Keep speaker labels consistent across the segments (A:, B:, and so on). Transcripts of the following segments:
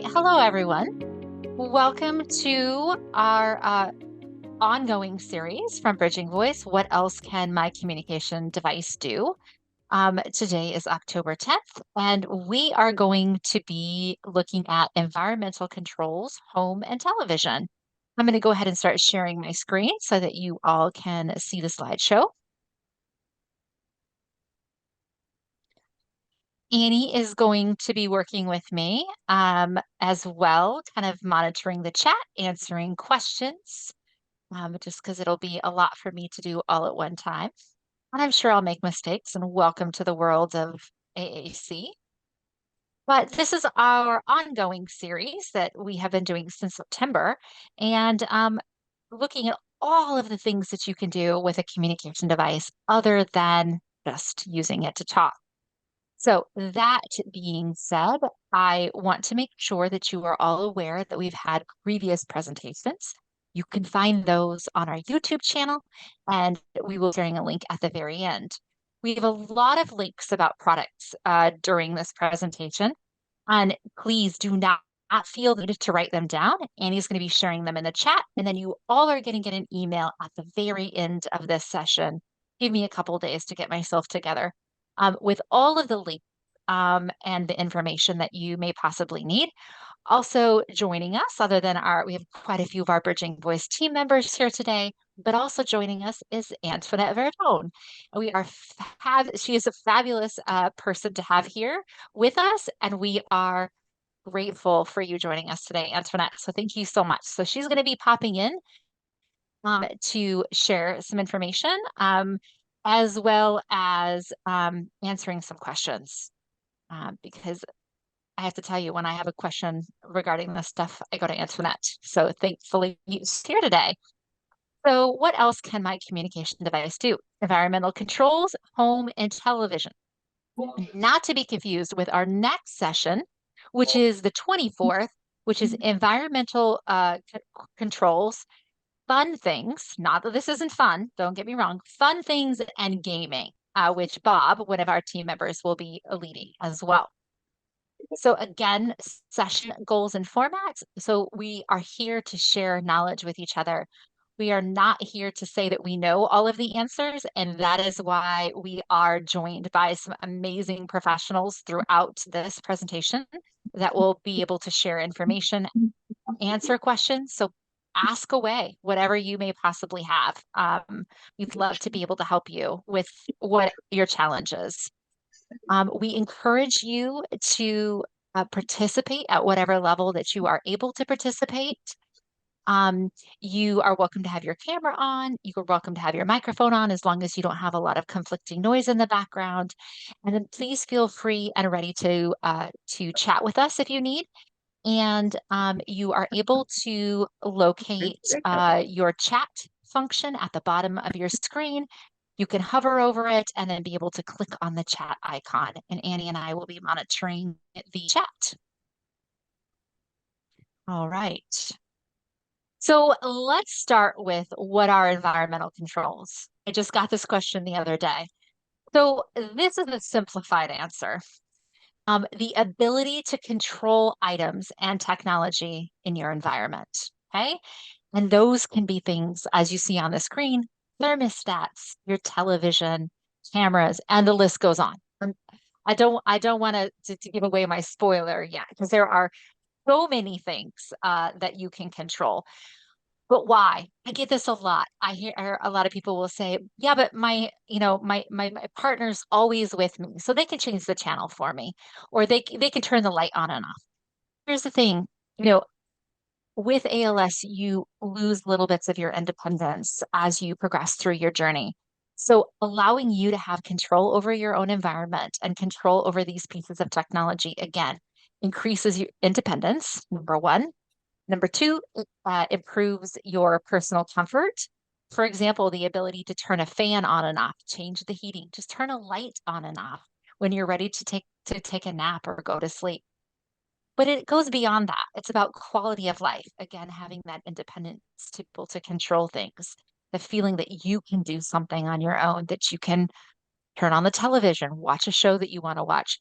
A: right, hello everyone. Welcome to our ongoing series from Bridging Voice. What else can my communication device do? Today is October 10th, and we are going to be looking at environmental controls, home and television. I'm going to go ahead and start sharing my screen so that you all can see the slideshow. Annie is going to be working with me as well, kind of monitoring the chat, answering questions, just because it'll be a lot for me to do all at one time. And I'm sure I'll make mistakes, and welcome to the world of AAC. But this is our ongoing series that we have been doing since September, and looking at all of the things that you can do with a communication device other than just using it to talk. So that being said, I want to make sure that you are all aware that we've had previous presentations. You can find those on our YouTube channel, and we will be sharing a link at the very end. We have a lot of links about products during this presentation, and please do not feel the need to write them down. Annie's going to be sharing them in the chat, and then you all are going to get an email at the very end of this session. Give me a couple days to get myself together with all of the links and the information that you may possibly need. Also joining us, other than we have quite a few of our Bridging Voice team members here today, but also joining us is Antoinette Verdone. She is a fabulous person to have here with us, and we are grateful for you joining us today, Antoinette. So thank you so much. So she's going to be popping in to share some information, as well as answering some questions. Because I have to tell you, when I have a question regarding this stuff, I go to Antoinette. So thankfully, she's here today. So what else can my communication device do? Environmental controls, home, and television. Not to be confused with our next session, which is the 24th, which is environmental controls, fun things. Not that this isn't fun, don't get me wrong, fun things and gaming, which Bob, one of our team members, will be leading as well. So again, session goals and formats. So we are here to share knowledge with each other. We are not here to say that we know all of the answers, and that is why we are joined by some amazing professionals throughout this presentation that will be able to share information, answer questions. So ask away whatever you may possibly have. We'd love to be able to help you with what your challenge is. We encourage you to participate at whatever level that you are able to participate. You are welcome to have your camera on. You are welcome to have your microphone on, as long as you don't have a lot of conflicting noise in the background. And then please feel free and ready to chat with us if you need. And you are able to locate your chat function at the bottom of your screen. You can hover over it and then be able to click on the chat icon. And Annie and I will be monitoring the chat. All right. So let's start with what are environmental controls? I just got this question the other day. So this is a simplified answer. The ability to control items and technology in your environment, okay? And those can be things, as you see on the screen, thermostats, your television, cameras, and the list goes on. I don't want to give away my spoiler yet, because there are so many things that you can control. But why? I get this a lot. I hear a lot of people will say, yeah, but my partner's always with me, so they can change the channel for me, or they can turn the light on and off. Here's the thing, with ALS, you lose little bits of your independence as you progress through your journey. So allowing you to have control over your own environment and control over these pieces of technology, again, increases your independence, number one. Number two, it improves your personal comfort. For example, the ability to turn a fan on and off, change the heating, just turn a light on and off when you're ready to take a nap or go to sleep. But it goes beyond that. It's about quality of life. Again, having that independence to be able to control things, the feeling that you can do something on your own, that you can turn on the television, watch a show that you want to watch,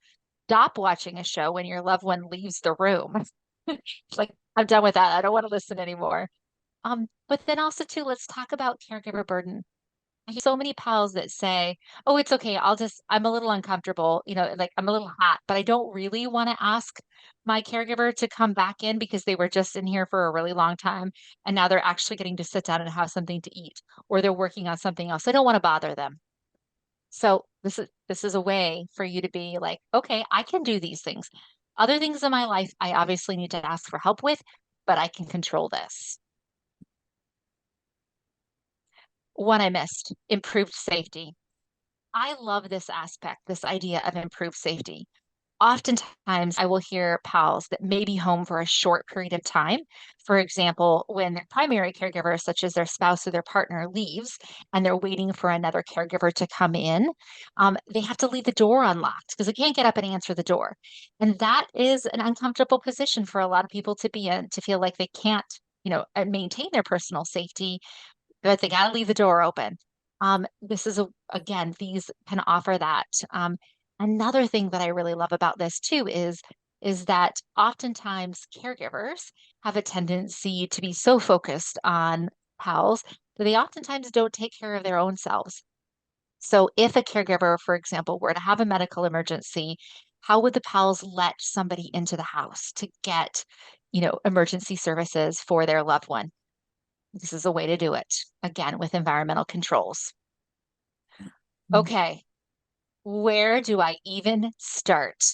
A: stop watching a show when your loved one leaves the room. It's like, I'm done with that. I don't want to listen anymore. But then also too, let's talk about caregiver burden. I hear so many pals that say, "Oh, it's okay. I'm a little uncomfortable, like I'm a little hot, but I don't really want to ask my caregiver to come back in because they were just in here for a really long time and now they're actually getting to sit down and have something to eat, or they're working on something else. I don't want to bother them." So this is a way for you to be like, "Okay, I can do these things. Other things in my life, I obviously need to ask for help with, but I can control this." One I missed, improved safety. I love this aspect, this idea of improved safety. Oftentimes, I will hear pals that may be home for a short period of time. For example, when their primary caregiver, such as their spouse or their partner, leaves and they're waiting for another caregiver to come in, they have to leave the door unlocked because they can't get up and answer the door. And that is an uncomfortable position for a lot of people to be in, to feel like they can't, maintain their personal safety, but they gotta leave the door open. This is again, these can offer that. Another thing that I really love about this too is that oftentimes caregivers have a tendency to be so focused on pals that they oftentimes don't take care of their own selves. So if a caregiver, for example, were to have a medical emergency, how would the pals let somebody into the house to get, emergency services for their loved one? This is a way to do it, again, with environmental controls. Okay, where do I even start?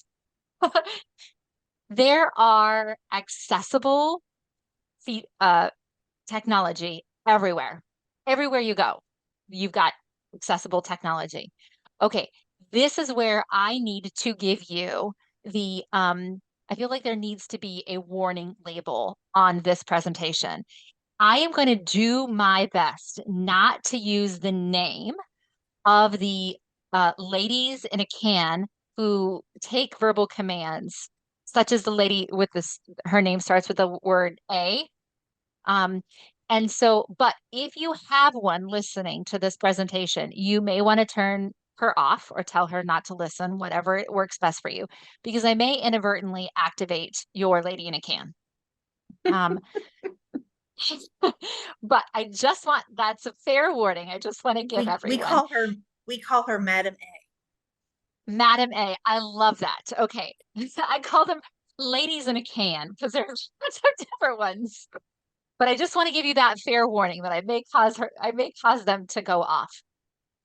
A: There are accessible technology everywhere. Everywhere you go, you've got accessible technology. Okay, this is where I need to give you I feel like there needs to be a warning label on this presentation. I am going to do my best not to use the name of the ladies in a can who take verbal commands, such as the lady with this, her name starts with the word A. Um, and so, but if you have one listening to this presentation, you may want to turn her off or tell her not to listen, whatever it works best for you, because I may inadvertently activate your lady in a can. Um, but I just want, that's a fair warning. I just want to give
B: We
A: everyone.
B: call her Madam A.
A: Madam A, I love that. Okay. I call them ladies in a can because there's different ones. But I just want to give you that fair warning that I may cause them to go off.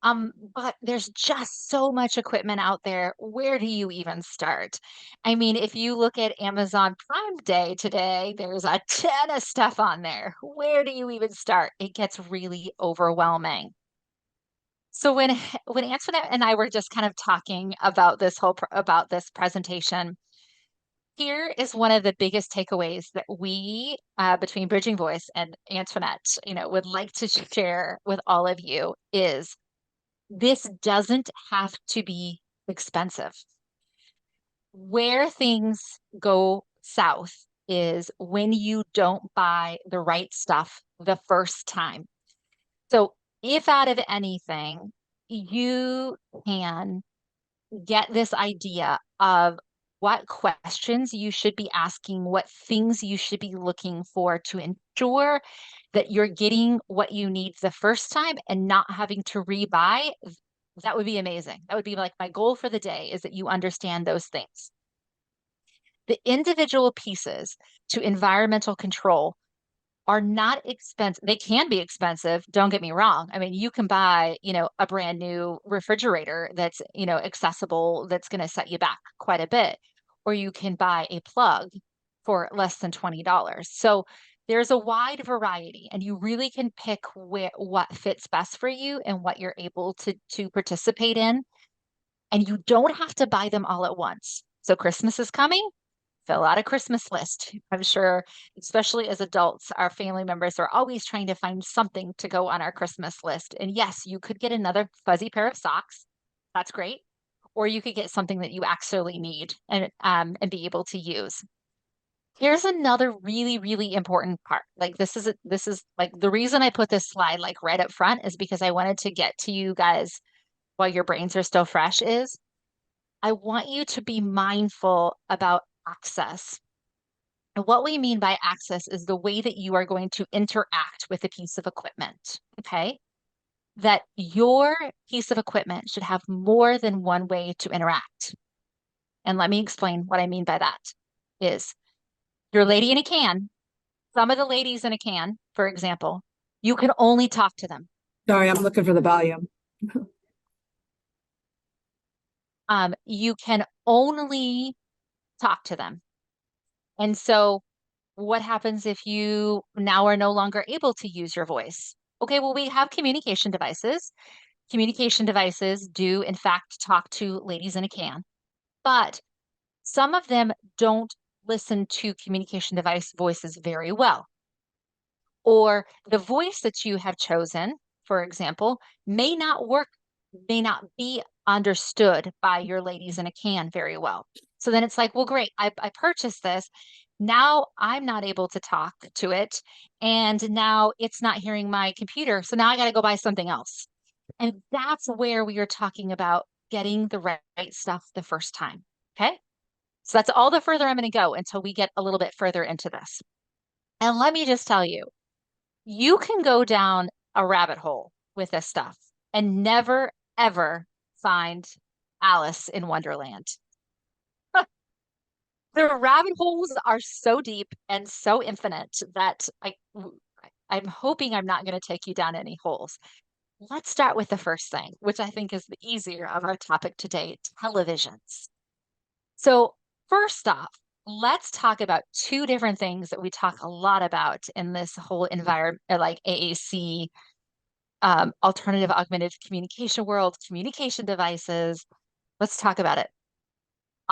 A: But there's just so much equipment out there. Where do you even start? I mean, if you look at Amazon Prime Day today, there's a ton of stuff on there. Where do you even start? It gets really overwhelming. So when Antoinette and I were just kind of talking about about this presentation, here is one of the biggest takeaways that we, between Bridging Voice and Antoinette, would like to share with all of you is this doesn't have to be expensive. Where things go south is when you don't buy the right stuff the first time. So if out of anything, you can get this idea of what questions you should be asking, what things you should be looking for to ensure that you're getting what you need the first time and not having to rebuy, that would be amazing. That would be like my goal for the day is that you understand those things. The individual pieces to environmental control are not expensive. They can be expensive, don't get me wrong. I mean, you can buy, a brand new refrigerator that's, accessible, that's going to set you back quite a bit, or you can buy a plug for less than $20. So there's a wide variety, and you really can pick what fits best for you and what you're able to participate in. And you don't have to buy them all at once. So Christmas is coming, fill out a Christmas list. I'm sure, especially as adults, our family members are always trying to find something to go on our Christmas list. And yes, you could get another fuzzy pair of socks. That's great. Or you could get something that you actually need and be able to use. Here's another really, really important part. Like this is like the reason I put this slide like right up front is because I wanted to get to you guys while your brains are still fresh is I want you to be mindful about access. what we mean by access is the way that you are going to interact with a piece of equipment, okay? That your piece of equipment should have more than one way to interact. And let me explain what I mean by that is your lady in a can, some of the ladies in a can, for example, you can only talk to them.
C: Sorry, I'm looking for the volume.
A: You can only talk to them. And so what happens if you now are no longer able to use your voice? Okay, well, we have communication devices. Communication devices do, in fact, talk to ladies in a can, but some of them don't listen to communication device voices very well. Or the voice that you have chosen, for example, may not work, may not be understood by your ladies in a can very well. So then it's like, well, great, I purchased this. Now I'm not able to talk to it. And now it's not hearing my computer. So now I got to go buy something else. And that's where we are talking about getting the right stuff the first time. Okay. So that's all the further I'm going to go until we get a little bit further into this. And let me just tell you, you can go down a rabbit hole with this stuff and never, ever find Alice in Wonderland. The rabbit holes are so deep and so infinite that I'm hoping I'm not going to take you down any holes. Let's start with the first thing, which I think is the easier of our topic today, televisions. So first off, let's talk about two different things that we talk a lot about in this whole environment, like AAC, alternative augmented communication world, communication devices. Let's talk about it.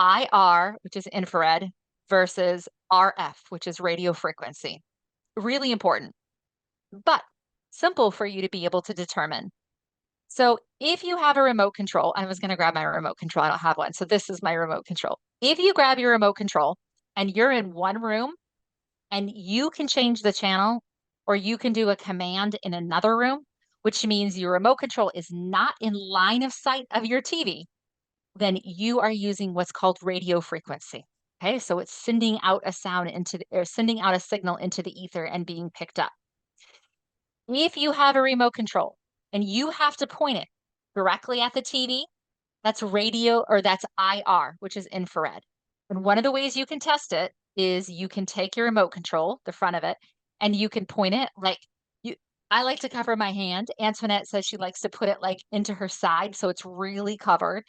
A: IR, which is infrared, versus RF, which is radio frequency. Really important, but simple for you to be able to determine. So if you have a remote control, I was going to grab my remote control. I don't have one. So this is my remote control. If you grab your remote control and you're in one room and you can change the channel or you can do a command in another room, which means your remote control is not in line of sight of your TV, then you are using what's called radio frequency. Okay, so it's sending out a sound into or sending out a signal into the ether and being picked up. If you have a remote control and you have to point it directly at the TV, that's radio or that's IR, which is infrared. And one of the ways you can test it is you can take your remote control, the front of it, and you can point it like you. I like to cover my hand. Antoinette says she likes to put it like into her side so it's really covered.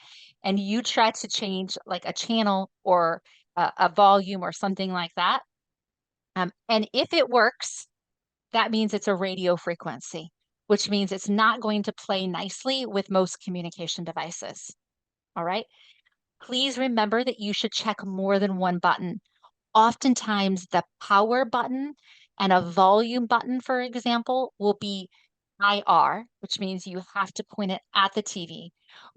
A: And you try to change like a channel or a volume or something like that. And if it works, that means it's a radio frequency, which means it's not going to play nicely with most communication devices. All right. Please remember that you should check more than one button. Oftentimes, the power button and a volume button, for example, will be IR, which means you have to point it at the TV.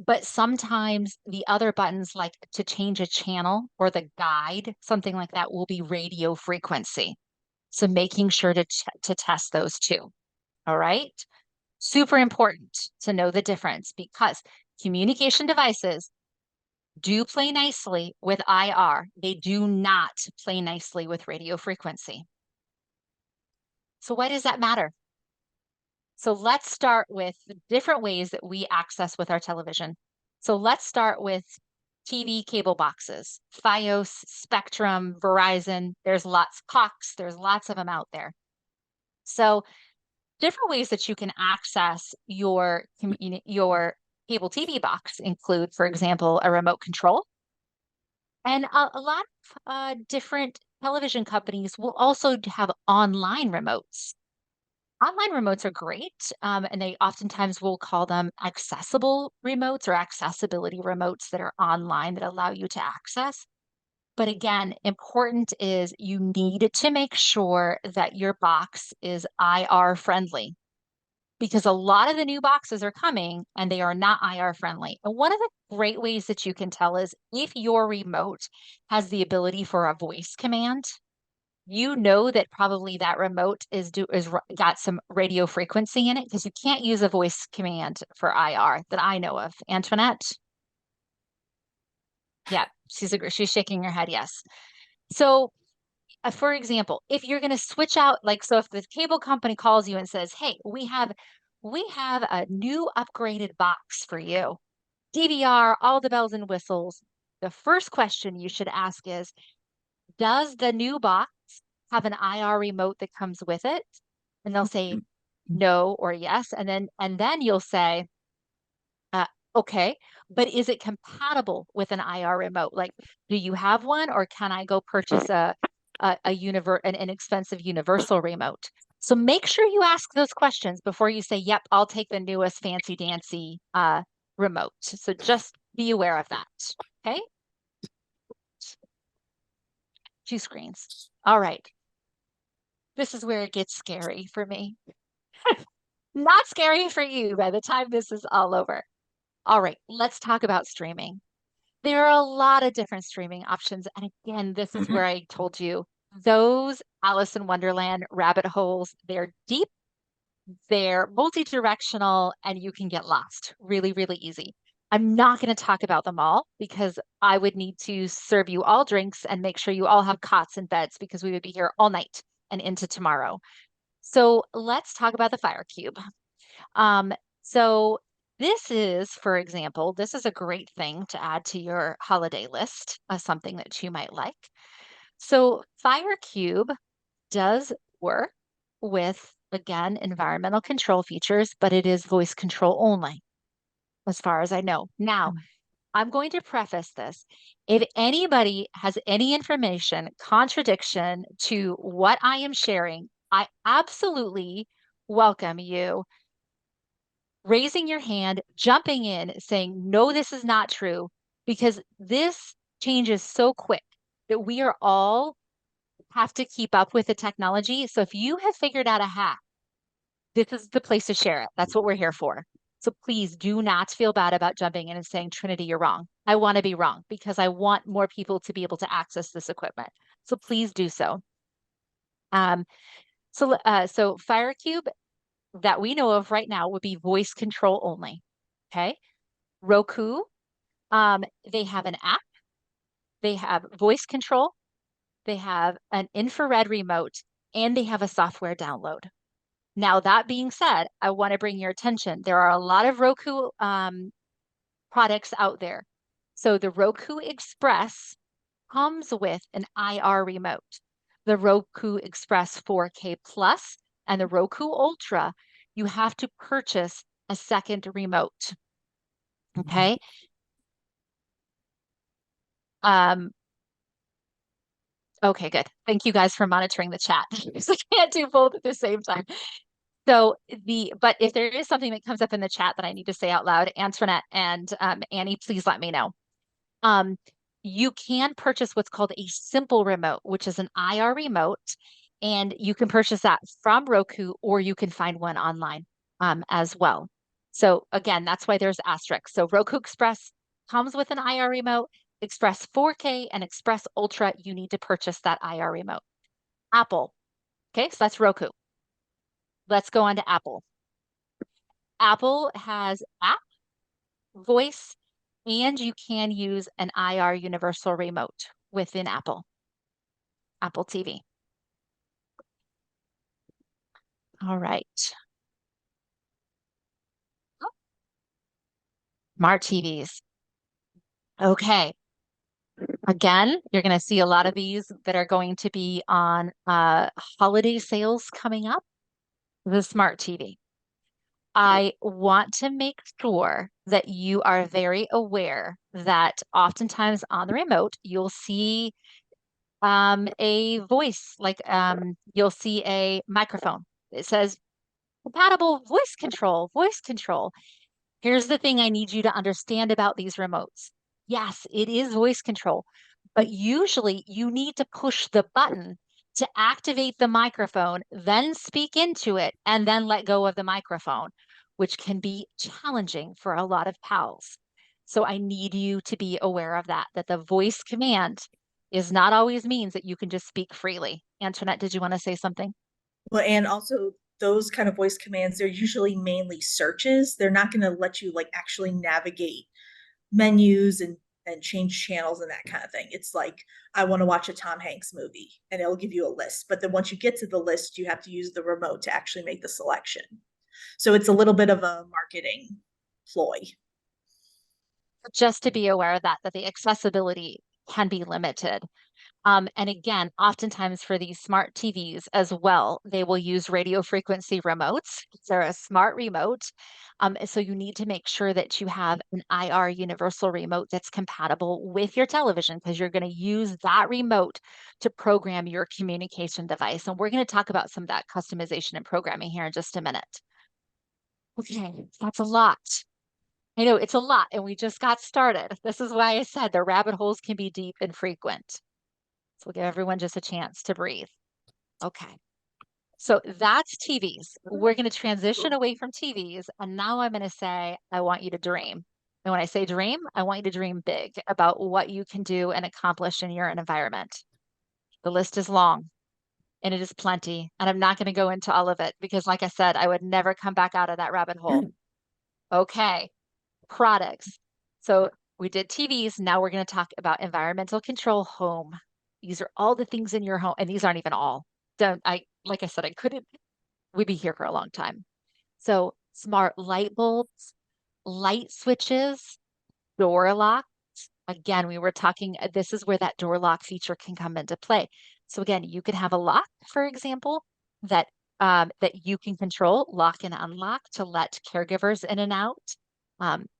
A: But sometimes the other buttons, like to change a channel or the guide, something like that, will be radio frequency. So making sure to test those two. All right. Super important to know the difference because communication devices do play nicely with IR. They do not play nicely with radio frequency. So why does that matter? So let's start with different ways that we access with our television. So let's start with TV cable boxes, Fios, Spectrum, Verizon. There's lots, Cox, there's lots of them out there. So different ways that you can access your cable TV box include, for example, a remote control. And a lot of different television companies will also have online remotes. Online remotes are great, and they oftentimes will call them accessible remotes or accessibility remotes that are online that allow you to access. But again, important is you need to make sure that your box is IR friendly because a lot of the new boxes are coming and they are not IR friendly. And one of the great ways that you can tell is if your remote has the ability for a voice command, you know that probably that remote is got some radio frequency in it because you can't use a voice command for IR that I know of. Antoinette? Yeah, she's shaking her head, yes. So for example, if you're going to switch out, like, so if the cable company calls you and says, hey, we have a new upgraded box for you, DVR, all the bells and whistles, the first question you should ask is, does the new box have an IR remote that comes with it? And they'll say no or yes. And then you'll say, okay, but is it compatible with an IR remote? Like, do you have one, or can I go purchase an expensive universal remote? So make sure you ask those questions before you say, yep, I'll take the newest fancy dancy remote. So just be aware of that. Okay. 2 screens. All right. This is where it gets scary for me. Not scary for you by the time this is all over. All right, let's talk about streaming. There are a lot of different streaming options. And again, this is where I told you those Alice in Wonderland rabbit holes, they're deep, they're multi-directional, and you can get lost really, really easy. I'm not going to talk about them all because I would need to serve you all drinks and make sure you all have cots and beds because we would be here all night and into tomorrow. So let's talk about the Fire Cube. So this is, for example, this is a great thing to add to your holiday list, something that you might like. So Fire Cube does work with, again, environmental control features, but it is voice control only, as far as I know. Now, I'm going to preface this. If anybody has any information, contradiction to what I am sharing, I absolutely welcome you raising your hand, jumping in, saying, no, this is not true, because this changes so quick that we are all have to keep up with the technology. So if you have figured out a hack, this is the place to share it. That's what we're here for. So please do not feel bad about jumping in and saying, Trinity, you're wrong. I want to be wrong because I want more people to be able to access this equipment. So please do so. So FireCube that we know of right now would be voice control only. Okay. Roku, they have an app, they have voice control, they have an infrared remote, and they have a software download. Now, that being said, I want to bring your attention. There are a lot of Roku products out there. So the Roku Express comes with an IR remote. The Roku Express 4K Plus and the Roku Ultra, you have to purchase a second remote. Okay. Okay, good. Thank you guys for monitoring the chat. I can't do both at the same time. So but if there is something that comes up in the chat that I need to say out loud, Antoinette and Annie, please let me know. You can purchase what's called a simple remote, which is an IR remote, and you can purchase that from Roku, or you can find one online as well. So again, that's why there's asterisks. So Roku Express comes with an IR remote. Express 4K and Express Ultra, you need to purchase that IR remote. Apple, okay, so that's Roku. Let's go on to Apple. Apple has app, voice, and you can use an IR universal remote within Apple TV. All right. Smart TVs. Okay. Again, you're going to see a lot of these that are going to be on holiday sales coming up. The smart TV. I want to make sure that you are very aware that oftentimes on the remote, you'll see a voice, like you'll see a microphone. It says compatible voice control, voice control. Here's the thing I need you to understand about these remotes. Yes, it is voice control, but usually you need to push the button to activate the microphone, then speak into it, and then let go of the microphone, which can be challenging for a lot of pals. So I need you to be aware of that the voice command is not always means that you can just speak freely. Antoinette, did you want to say something?
B: Well, and also those kind of voice commands, they're usually mainly searches. They're not going to let you like actually navigate menus and and change channels and that kind of thing. It's like, I want to watch a Tom Hanks movie, and it'll give you a list. But then once you get to the list, you have to use the remote to actually make the selection. So it's a little bit of a marketing ploy.
A: Just to be aware of that, that the accessibility can be limited. And again, oftentimes for these smart TVs as well, they will use radio frequency remotes. They're a smart remote. So you need to make sure that you have an IR universal remote that's compatible with your television, because you're going to use that remote to program your communication device. And we're going to talk about some of that customization and programming here in just a minute. Okay, that's a lot. I know it's a lot, and we just got started. This is why I said the rabbit holes can be deep and frequent. So we'll give everyone just a chance to breathe. Okay. So that's TVs. We're going to transition away from TVs. And now I'm going to say, I want you to dream. And when I say dream, I want you to dream big about what you can do and accomplish in your environment. The list is long and it is plenty. And I'm not going to go into all of it because, like I said, I would never come back out of that rabbit hole. Okay. Products. So we did TVs. Now we're going to talk about environmental control home. These are all the things in your home, and these aren't even all. Like I said, we'd be here for a long time. So smart light bulbs, light switches, door locks. Again, we were talking, this is where that door lock feature can come into play. So again, you could have a lock, for example, that you can control, lock and unlock to let caregivers in and out.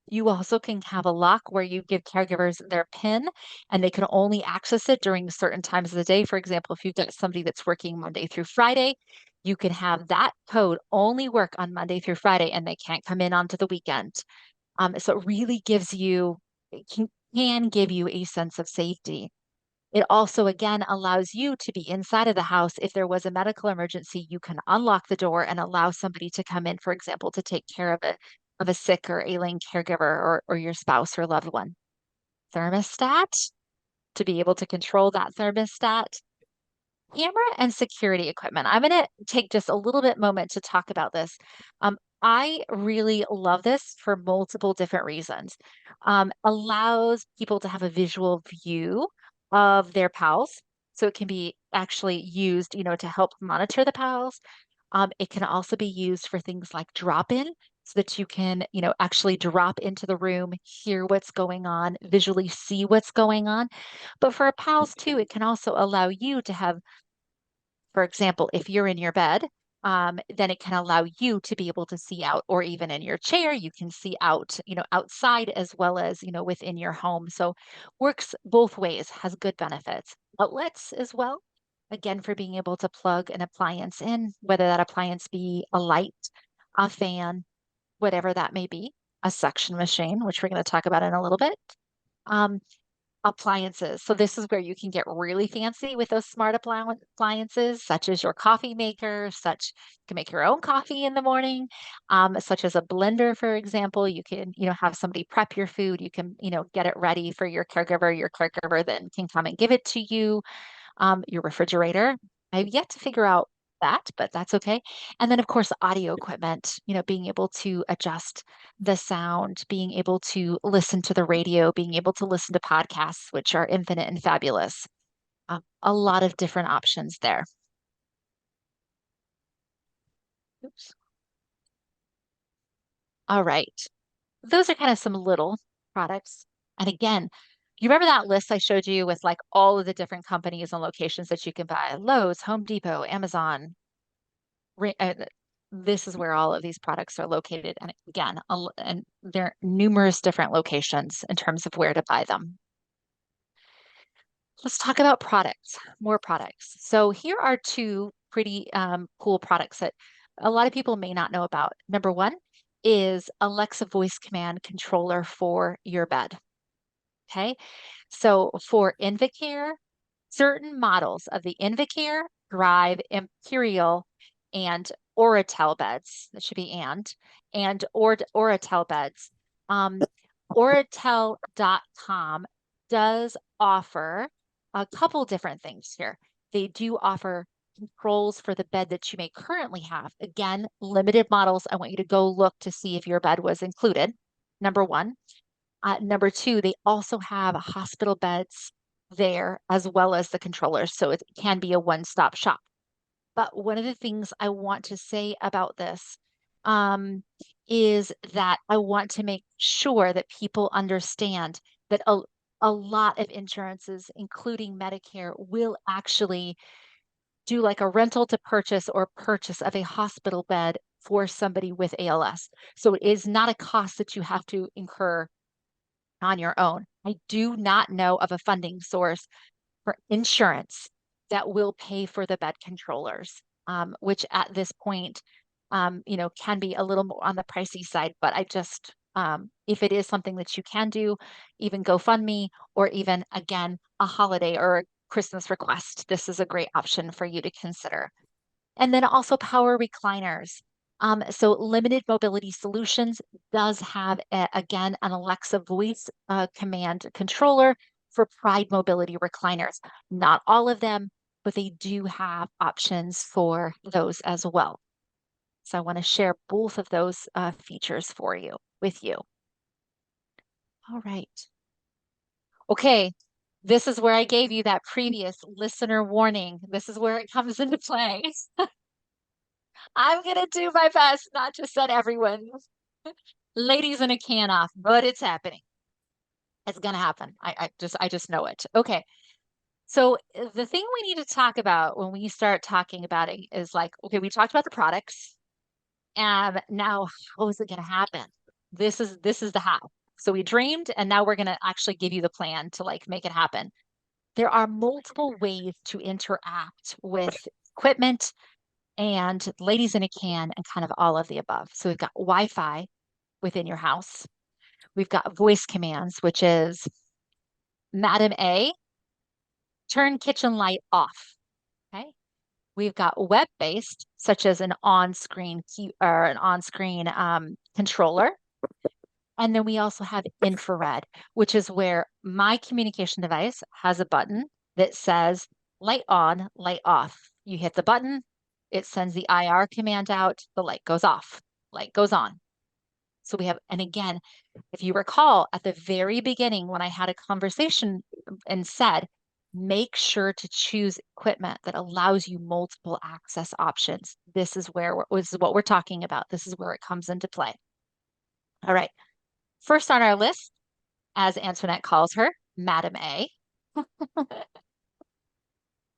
A: You also can have a lock where you give caregivers their PIN and they can only access it during certain times of the day. For example, if you've got somebody that's working Monday through Friday, you can have that code only work on Monday through Friday and they can't come in onto the weekend. So it really can give you a sense of safety. It also, again, allows you to be inside of the house. If there was a medical emergency, you can unlock the door and allow somebody to come in, for example, to take care of a sick or ailing caregiver or your spouse or loved one. Thermostat, to be able to control that thermostat. Camera and security equipment. I'm going to take just a little bit moment to talk about this. I really love this for multiple different reasons. Allows people to have a visual view of their pals. So it can be actually used, to help monitor the pals. It can also be used for things like drop-in, so that you can, actually drop into the room, hear what's going on, visually see what's going on. But for pals too, it can also allow you to have, for example, if you're in your bed, then it can allow you to be able to see out, or even in your chair, you can see out, outside as well as, within your home. So works both ways, has good benefits. Outlets as well, again, for being able to plug an appliance in, whether that appliance be a light, a fan, whatever that may be, a suction machine, which we're going to talk about in a little bit. Um, Appliances. So this is where you can get really fancy with those smart appliances, such as your coffee maker, you can make your own coffee in the morning, such as a blender, for example. You can, have somebody prep your food. You can, get it ready for your caregiver. Your caregiver then can come and give it to you. Your refrigerator. I've yet to figure out that, but that's okay. And then, of course, audio equipment, being able to adjust the sound, being able to listen to the radio, being able to listen to podcasts, which are infinite and fabulous. A lot of different options there. Oops. All right. Those are kind of some little products. And again, you remember that list I showed you with like all of the different companies and locations that you can buy? Lowe's, Home Depot, Amazon. This is where all of these products are located. And again, and there are numerous different locations in terms of where to buy them. Let's talk about products, more products. So here are two pretty cool products that a lot of people may not know about. Number one is Alexa voice command controller for your bed. Okay, so for Invacare, certain models of the Invacare, Drive, Imperial, and Oratel beds, that should be and Oratel beds. Oratel.com does offer a couple different things here. They do offer controls for the bed that you may currently have. Again, limited models. I want you to go look to see if your bed was included. Number one. Number two, they also have hospital beds there as well as the controllers. So it can be a one-stop shop. But one of the things I want to say about this um, is that I want to make sure that people understand that a lot of insurances, including Medicare, will actually do like a rental to purchase or purchase of a hospital bed for somebody with ALS. So it is not a cost that you have to incur on your own. I do not know of a funding source for insurance that will pay for the bed controllers, which at this point, can be a little more on the pricey side. But I just, if it is something that you can do, even GoFundMe or even again, a holiday or a Christmas request, this is a great option for you to consider. And then also power recliners. So Limited Mobility Solutions does have, again, an Alexa voice command controller for Pride Mobility recliners. Not all of them, but they do have options for those as well. So I want to share both of those features for you, with you. All right. Okay, this is where I gave you that previous listener warning. This is where it comes into play. I'm gonna do my best not to set everyone ladies in a can off, but it's happening. It's gonna happen. I just know it. Okay. So the thing we need to talk about when we start talking about it is like, okay, we talked about the products, and now how is it gonna happen? This is the how. So we dreamed, and now we're gonna actually give you the plan to like make it happen. There are multiple ways to interact with equipment and ladies in a can and kind of all of the above. So we've got Wi-Fi within your house. We've got voice commands, which is Madam A, turn kitchen light off. Okay. We've got web-based, such as an on-screen key or an on-screen controller. And then we also have infrared, which is where my communication device has a button that says light on, light off. You hit the button, it sends the IR command out, the light goes off, light goes on. So we have, and again, if you recall at the very beginning when I had a conversation and said, make sure to choose equipment that allows you multiple access options. This is what we're talking about. This is where it comes into play. All right. First on our list, as Antoinette calls her, Madam A.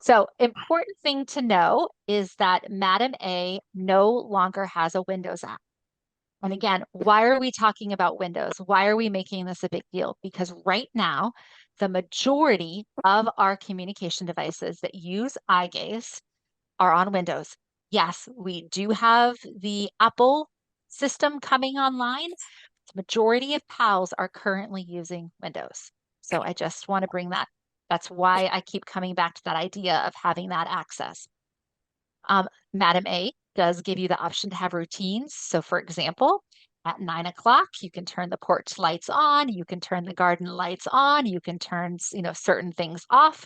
A: So important thing to know is that Madam A no longer has a Windows app. And again, why are we talking about Windows? Why are we making this a big deal? Because right now, the majority of our communication devices that use eye gaze are on Windows. Yes, we do have the Apple system coming online. The majority of PALs are currently using Windows. So I just want to bring that. That's why I keep coming back to that idea of having that access. Madam A does give you the option to have routines. So for example, at 9 o'clock, you can turn the porch lights on, you can turn the garden lights on, you can turn, certain things off.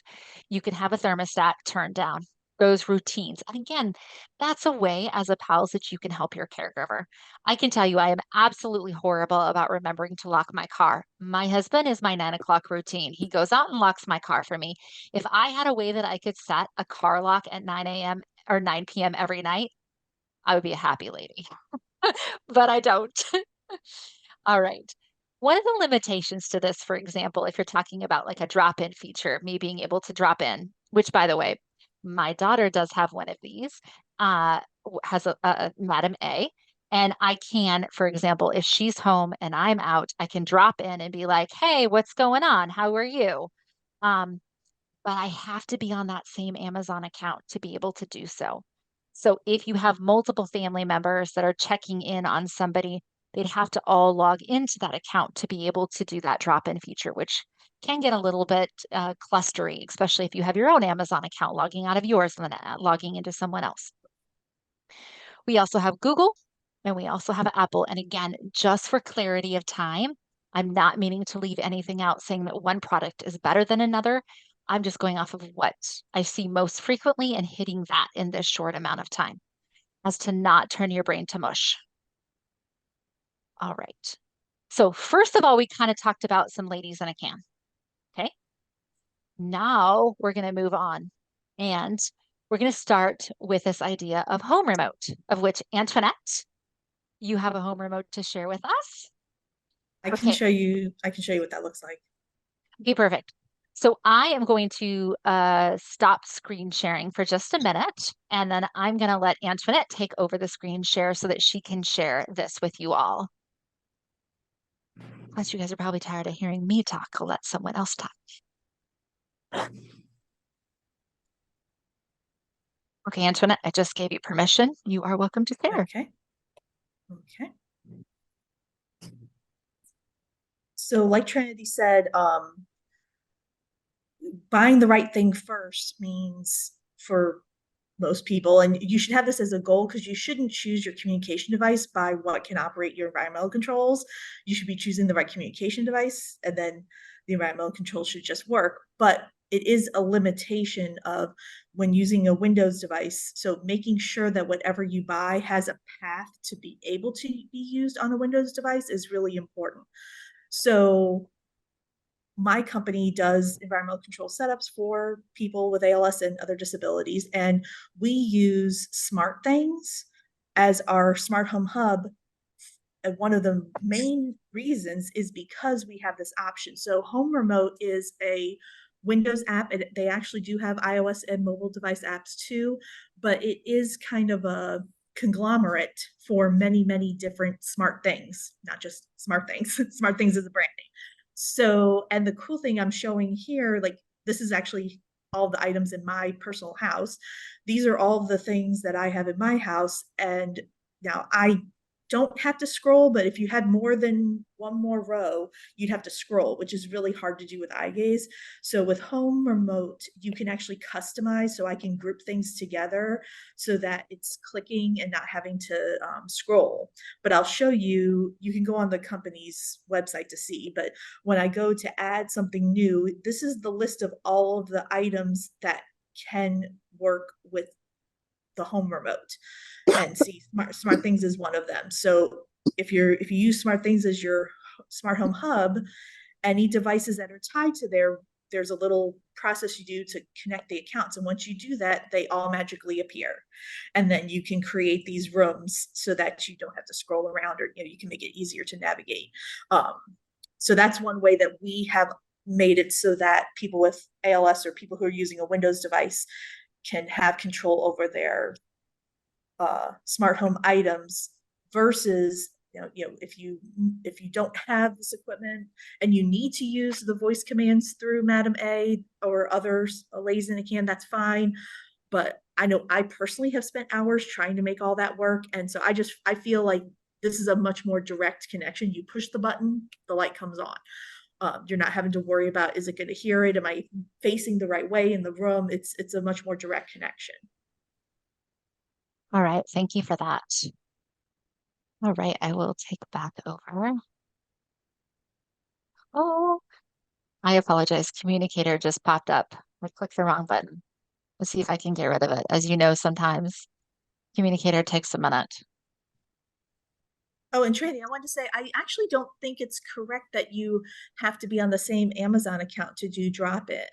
A: You can have a thermostat turned down, those routines. And again, that's a way as a pals that you can help your caregiver. I can tell you, I am absolutely horrible about remembering to lock my car. My husband is my 9 o'clock routine. He goes out and locks my car for me. If I had a way that I could set a car lock at 9 a.m. or 9 p.m. every night, I would be a happy lady, but I don't. All right. One of the limitations to this, for example, if you're talking about like a drop-in feature, me being able to drop in, which by the way, my daughter does have one of these, has a Madam A. And I can, for example, if she's home and I'm out, I can drop in and be like, hey, what's going on? How are you? Um, but I have to be on that same Amazon account to be able to do so. So if you have multiple family members that are checking in on somebody, they'd have to all log into that account to be able to do that drop-in feature, which can get a little bit clustery, especially if you have your own Amazon account logging out of yours and then logging into someone else. We also have Google and we also have Apple. And again, just for clarity of time, I'm not meaning to leave anything out saying that one product is better than another. I'm just going off of what I see most frequently and hitting that in this short amount of time as to not turn your brain to mush. All right. So first of all, we kind of talked about some ladies in a can. Okay. Now we're going to move on and we're going to start with this idea of home remote, of which Antoinette, you have a home remote to share with us. Okay.
B: I can show you what that looks like.
A: Okay, perfect. So I am going to stop screen sharing for just a minute, and then I'm going to let Antoinette take over the screen share so that she can share this with you all. Plus, you guys are probably tired of hearing me talk. I'll let someone else talk. Okay, Antoinette, I just gave you permission. You are welcome to share.
B: Okay. Okay. So like Trinity said, buying the right thing first means for most people, and you should have this as a goal because you shouldn't choose your communication device by what can operate your environmental controls. You should be choosing the right communication device, and then the environmental controls should just work. But it is a limitation of when using a Windows device. So making sure that whatever you buy has a path to be able to be used on a Windows device is really important. So my company does environmental control setups for people with ALS and other disabilities, and we use SmartThings as our smart home hub. And one of the main reasons is because we have this option. So Home Remote is a Windows app, and they actually do have iOS and mobile device apps too, but it is kind of a conglomerate for many, many different smart things, not just SmartThings. SmartThings is a brand name. So, and the cool thing I'm showing here, like this is actually all the items in my personal house. These are all the things that I have in my house. And now I don't have to scroll, but if you had more than one more row, you'd have to scroll, which is really hard to do with eye gaze. So with Home Remote, you can actually customize. So I can group things together so that it's clicking and not having to scroll. But I'll show you, you can go on the company's website to see, but when I go to add something new, this is the list of all of the items that can work with the Home Remote. And see, SmartThings is one of them. So if you use SmartThings as your smart home hub, any devices that are tied to there's a little process you do to connect the accounts. And once you do that, they all magically appear. And then you can create these rooms so that you don't have to scroll around, or you can make it easier to navigate. So that's one way that we have made it so that people with ALS or people who are using a Windows device can have control over their smart home items versus if you don't have this equipment and you need to use the voice commands through Madam A or others, ladies in a can, that's fine. But I know I personally have spent hours trying to make all that work, and so I feel like this is a much more direct connection. You push the button, the light comes on. You're not having to worry about, is it going to hear it? Am I facing the right way in the room? It's a much more direct connection.
A: All right, thank you for that. All right, I will take back over. Oh, I apologize. Communicator just popped up. I clicked the wrong button. Let's see if I can get rid of it. As you know, sometimes communicator takes a minute.
B: Oh, and Trini, I wanted to say, I actually don't think it's correct that you have to be on the same Amazon account to do drop-in.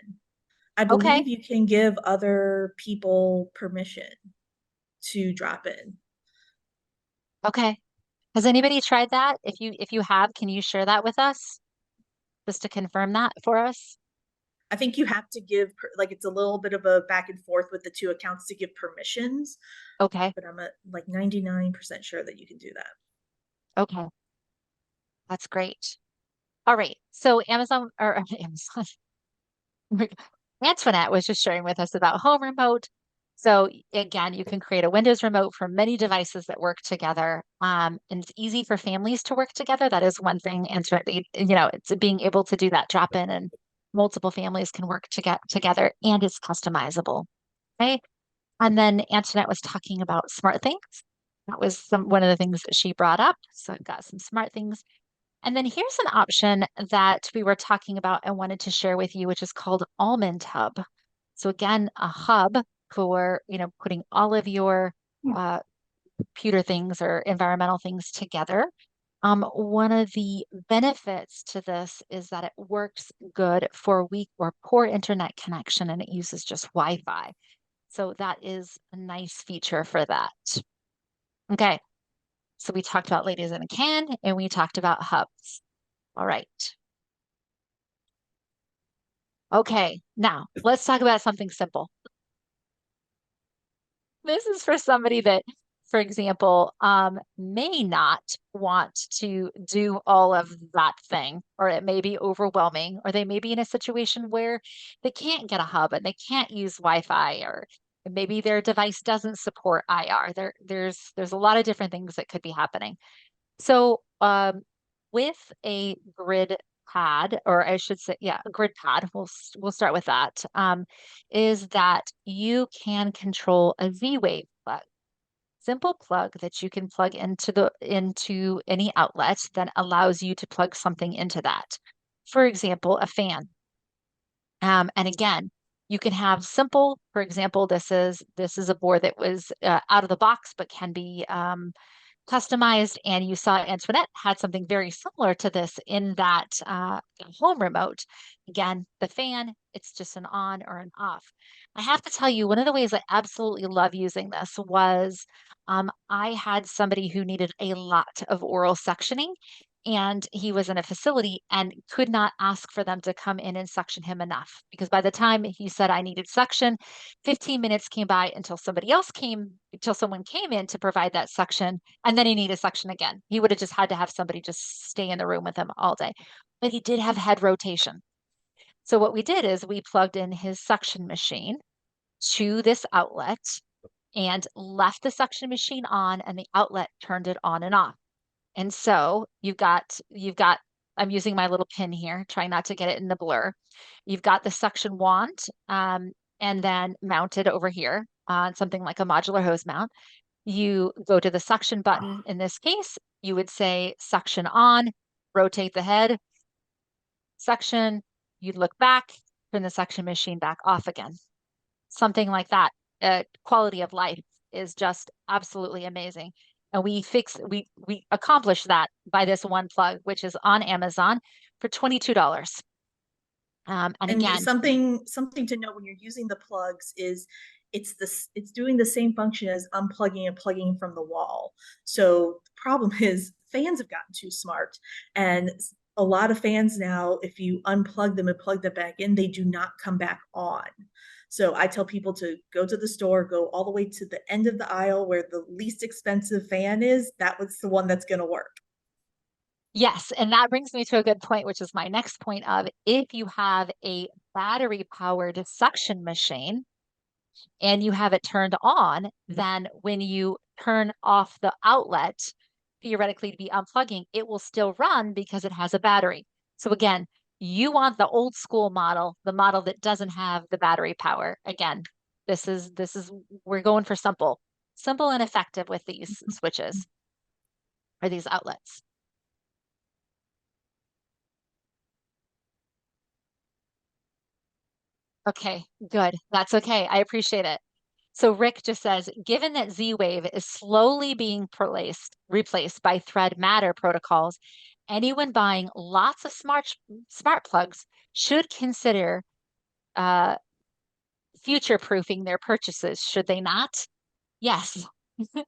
B: I
A: Okay,
B: believe you can give other people permission to drop in.
A: okay. Has anybody tried that? If you have, can you share that with us just to confirm that for us?
B: I think you have to give, like, it's a little bit of a back and forth with the two accounts to give permissions,
A: Okay,
B: but I'm at like 99% sure that you can do that.
A: okay. That's great. All right. So Amazon or Amazon, Antoinette was just sharing with us about home remote. So again, you can create a Windows remote for many devices that work together. And it's easy for families to work together. That is one thing. Antoinette, it's being able to do that drop in and multiple families can work together and it's customizable. Okay. And then Antoinette was talking about smart things. That was one of the things that she brought up. So I've got some smart things. And then here's an option that we were talking about and wanted to share with you, which is called Almond Hub. So again, a hub for, putting all of your computer things or environmental things together. One of the benefits to this is that it works good for weak or poor internet connection and it uses just Wi-Fi. So that is a nice feature for that. Okay, so we talked about ladies in a can and we talked about hubs. All right. Okay, now let's talk about something simple. This is for somebody that, for example, may not want to do all of that thing, or it may be overwhelming, or they may be in a situation where they can't get a hub and they can't use Wi-Fi, or maybe their device doesn't support IR. There's a lot of different things that could be happening. So with a grid pad, or I should say, yeah, a grid pad, we'll start with that, is that you can control a Z-Wave plug. Simple plug that you can plug into any outlet that allows you to plug something into that. For example, a fan. And again, you can have simple, for example, this is a board that was out of the box, but can be customized, and you saw Antoinette had something very similar to this in that home remote. Again, the fan, it's just an on or an off. I have to tell you, one of the ways I absolutely love using this was I had somebody who needed a lot of oral suctioning, and he was in a facility and could not ask for them to come in and suction him enough because by the time he said I needed suction, 15 minutes came by until someone came in to provide that suction, and then he needed suction again. He would have just had to have somebody just stay in the room with him all day. But he did have head rotation. So what we did is we plugged in his suction machine to this outlet and left the suction machine on, and the outlet turned it on and off. And so you've got, I'm using my little pin here, trying not to get it in the blur. You've got the suction wand, and then mounted over here on something like a modular hose mount. You go to the suction button. In this case, you would say suction on, rotate the head, suction, you'd look back, turn the suction machine back off again. Something like that. Quality of life is just absolutely amazing. And we accomplish that by this one plug, which is on Amazon for $22. And
B: And
A: again,
B: something to know when you're using the plugs is it's doing the same function as unplugging and plugging from the wall. So the problem is fans have gotten too smart, and a lot of fans now, if you unplug them and plug them back in, they do not come back on. So I tell people to go to the store, go all the way to the end of the aisle where the least expensive fan is. That was the one that's going to work.
A: yes, and that brings me to a good point, which is my next point of if you have a battery powered suction machine and you have it turned on, then when you turn off the outlet, theoretically to be unplugging, it will still run because it has a battery. So again, you want the old school model, the model that doesn't have the battery power. Again, this is we're going for simple and effective with these switches or these outlets. Okay, good. That's okay. I appreciate it. So Rick just says, given that Z-Wave is slowly being replaced by Thread Matter protocols, anyone buying lots of smart plugs should consider uh, future-proofing their purchases, should they not? Yes.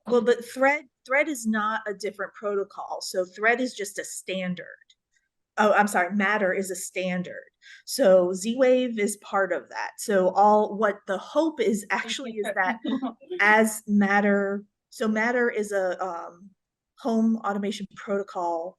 B: Well, but Thread is not a different protocol. So Thread is just a standard. Oh, I'm sorry, Matter is a standard. So Z-Wave is part of that. So what the hope is actually is that as Matter, so Matter is a home automation protocol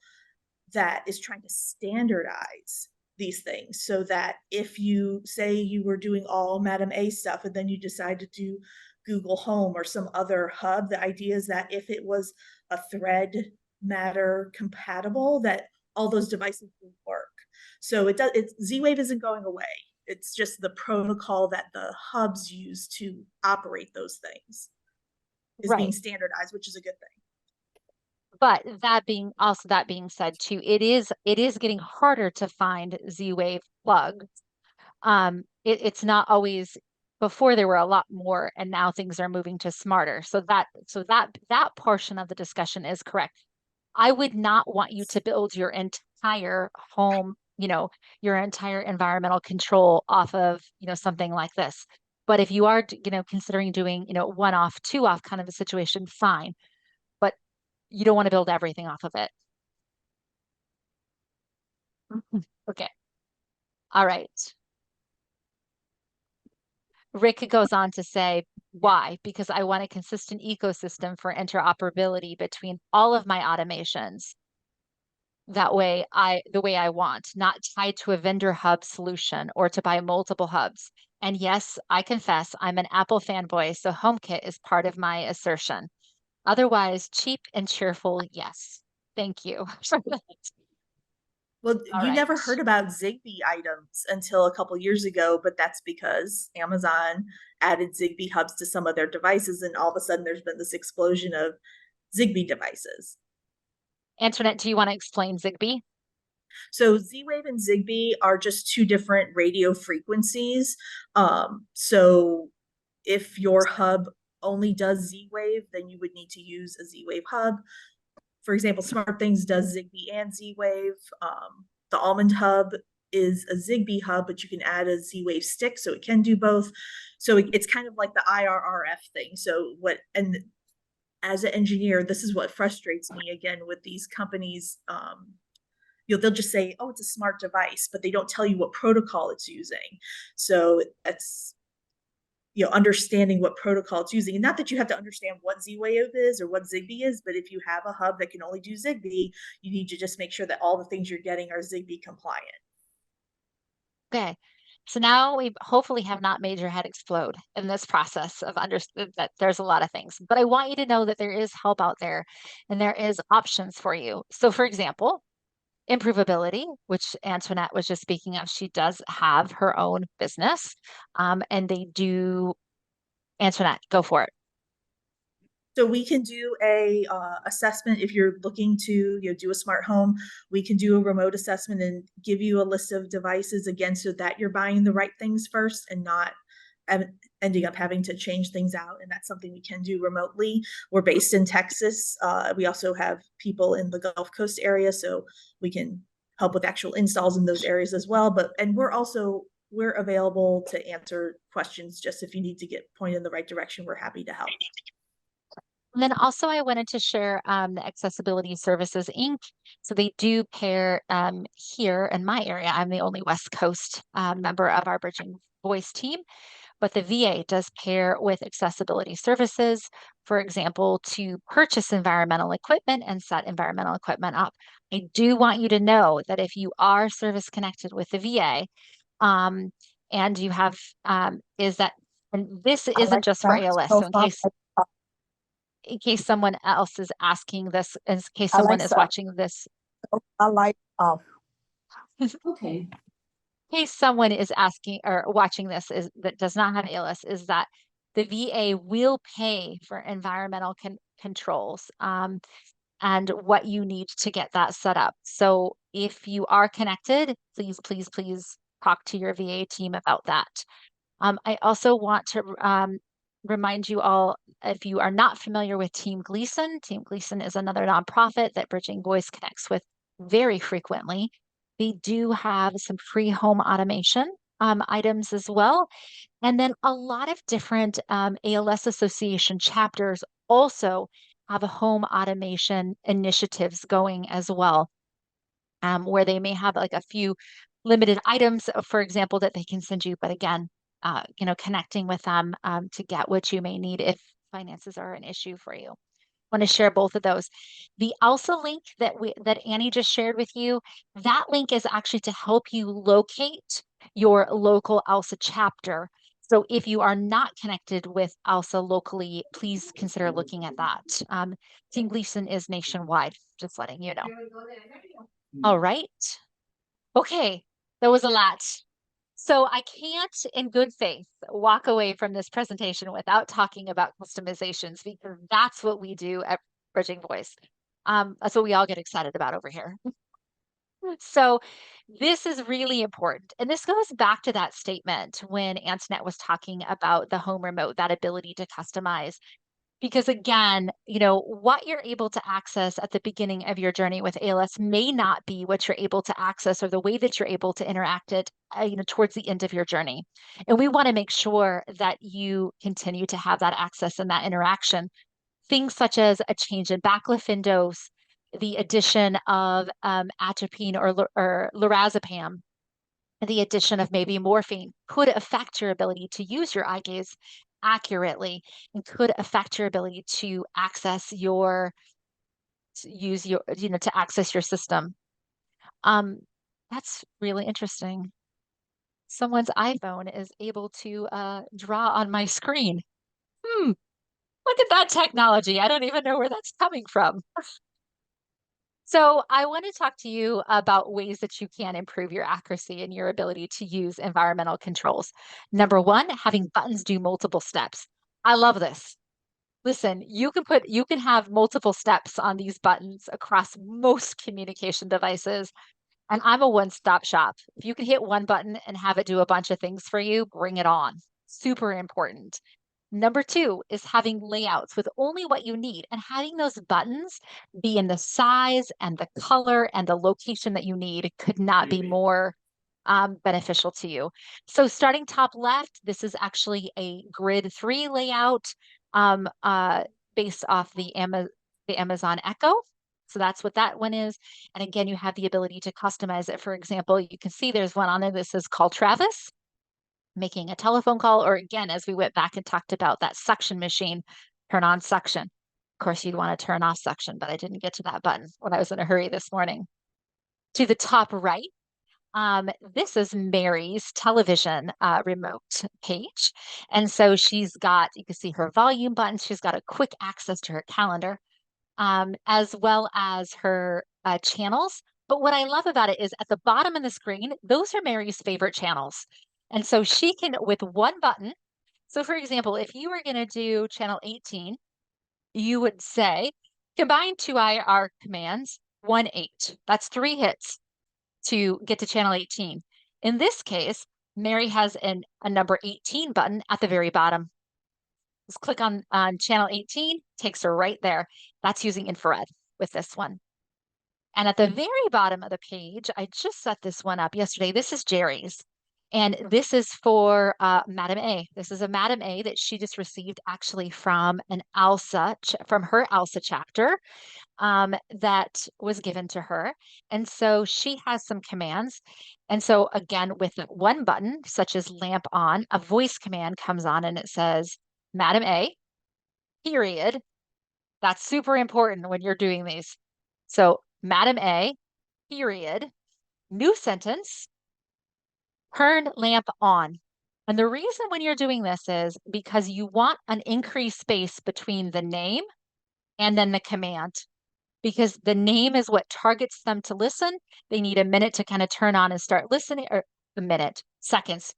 B: that is trying to standardize these things so that if you say you were doing all Madam A stuff and then you decide to do Google Home or some other hub, the idea is that if it was a Thread Matter compatible, that all those devices will work. So Z-Wave isn't going away. It's just the protocol that the hubs use to operate those things is being
A: Right.
B: standardized, which is a good thing.
A: But that being said too, it is getting harder to find Z-Wave plugs. It's not always. Before there were a lot more, and now things are moving to smarter. So that portion of the discussion is correct. I would not want you to build your entire home, your entire environmental control off of, something like this. But if you are, considering doing, one off, two off kind of a situation, fine. But you don't want to build everything off of it. Okay. All right. Rick goes on to say, why? Because I want a consistent ecosystem for interoperability between all of my automations. That way, the way I want, not tied to a vendor hub solution or to buy multiple hubs. And yes, I confess I'm an Apple fanboy, so HomeKit is part of my assertion. Otherwise, cheap and cheerful, yes. Thank you for that.
B: Well,
A: All
B: you
A: right.
B: never heard about Zigbee items until a couple years ago, but that's because Amazon added Zigbee hubs to some of their devices, and all of a sudden there's been this explosion of Zigbee devices.
A: Antoinette, do you want to explain Zigbee?
B: So Z-Wave and Zigbee are just two different radio frequencies. So if your hub only does Z-Wave, then you would need to use a Z-Wave hub. For example, SmartThings does Zigbee and Z-Wave. The Almond hub is a Zigbee hub, but you can add a Z-Wave stick, so it can do both. So it's kind of like the IRRF thing. So and as an engineer, this is what frustrates me again with these companies. They'll just say, oh, it's a smart device, but they don't tell you what protocol it's using. So that's understanding what protocol it's using. And not that you have to understand what Z-Wave is or what Zigbee is, but if you have a hub that can only do Zigbee, you need to just make sure that all the things you're getting are Zigbee compliant.
A: Okay. So now we hopefully have not made your head explode in this process of understand that there's a lot of things, but I want you to know that there is help out there and there is options for you. So for example, improvability, which Antoinette was just speaking of, she does have her own business, and they do. Antoinette, go for it.
B: So we can do a assessment if you're looking to do a smart home. We can do a remote assessment and give you a list of devices again, so that you're buying the right things first and not ending up having to change things out. And that's something we can do remotely. We're based in Texas. We also have people in the Gulf Coast area, so we can help with actual installs in those areas as well. And we're available to answer questions. Just if you need to get pointed in the right direction, we're happy to help.
A: And then also I wanted to share the Accessibility Services Inc. So they do pair here in my area. I'm the only West Coast member of our Bridging Voice team, but the VA does pair with accessibility services, for example, to purchase environmental equipment and set environmental equipment up. I do want you to know that if you are service connected with the VA, and you have, and this isn't just for ALS, so in case someone else is asking this, in case someone is watching this.
C: I like off.
A: Okay. In case someone is asking or watching this that does not have ALS, is that the VA will pay for environmental controls and what you need to get that set up. So if you are connected, please, please, please talk to your VA team about that. I also want to remind you all, if you are not familiar with Team Gleason is another nonprofit that Bridging Voice connects with very frequently. They do have some free home automation items as well. And then a lot of different ALS Association chapters also have a home automation initiatives going as well, where they may have like a few limited items, for example, that they can send you. But again, connecting with them to get what you may need if finances are an issue for you. I want to share both of those. The ALSA link that Annie just shared with you, that link is actually to help you locate your local ALSA chapter. So if you are not connected with ALSA locally, please consider looking at that. Team Gleason is nationwide, just letting you know. All right. Okay, that was a lot. So I can't, in good faith, walk away from this presentation without talking about customizations, because that's what we do at Bridging Voice. That's what we all get excited about over here. So this is really important. And this goes back to that statement when Antoinette was talking about the home remote, that ability to customize. Because again, what you're able to access at the beginning of your journey with ALS may not be what you're able to access or the way that you're able to interact it, towards the end of your journey. And we want to make sure that you continue to have that access and that interaction. Things such as a change in baclofen dose, the addition of atropine or lorazepam, the addition of maybe morphine could affect your ability to use your eye gaze accurately and could affect your ability to access your system. Um, that's really interesting. Someone's iPhone is able to draw on my screen. Look at that technology. I don't even know where that's coming from. So I want to talk to you about ways that you can improve your accuracy and your ability to use environmental controls. Number one, having buttons do multiple steps. I love this. Listen, you can have multiple steps on these buttons across most communication devices, and I'm a one-stop shop. If you can hit one button and have it do a bunch of things for you, bring it on. Super important. Number two is having layouts with only what you need and having those buttons be in the size and the color and the location that you need could not be more beneficial to you. So starting top left, this is actually a grid 3 layout um, uh, based off the Amazon Echo. So that's what that one is. And again, you have the ability to customize it. For example, you can see there's one on there that says call Travis, making a telephone call, or again, as we went back and talked about that suction machine, turn on suction. Of course, you'd want to turn off suction, but I didn't get to that button when I was in a hurry this morning. To the top right, this is Mary's television remote page. And so she's got, you can see her volume button. She's got a quick access to her calendar, as well as her channels. But what I love about it is at the bottom of the screen, those are Mary's favorite channels. And so she can, with one button, so for example, if you were going to do channel 18, you would say combine two IR commands, 1-8. That's 3 hits to get to channel 18. In this case, Mary has a number 18 button at the very bottom. Just click on channel 18, takes her right there. That's using infrared with this one. And at the very bottom of the page, I just set this one up yesterday. This is Jerry's. And this is for Madam A. This is a Madam A that she just received actually from from her ALSA chapter that was given to her. And so she has some commands. And so again, with one button, such as lamp on, a voice command comes on and it says, Madam A, period. That's super important when you're doing these. So Madam A, period, new sentence, turn lamp on. And the reason when you're doing this is because you want an increased space between the name and then the command, because the name is what targets them to listen. They need a minute to kind of turn on and start listening, or a minute, seconds,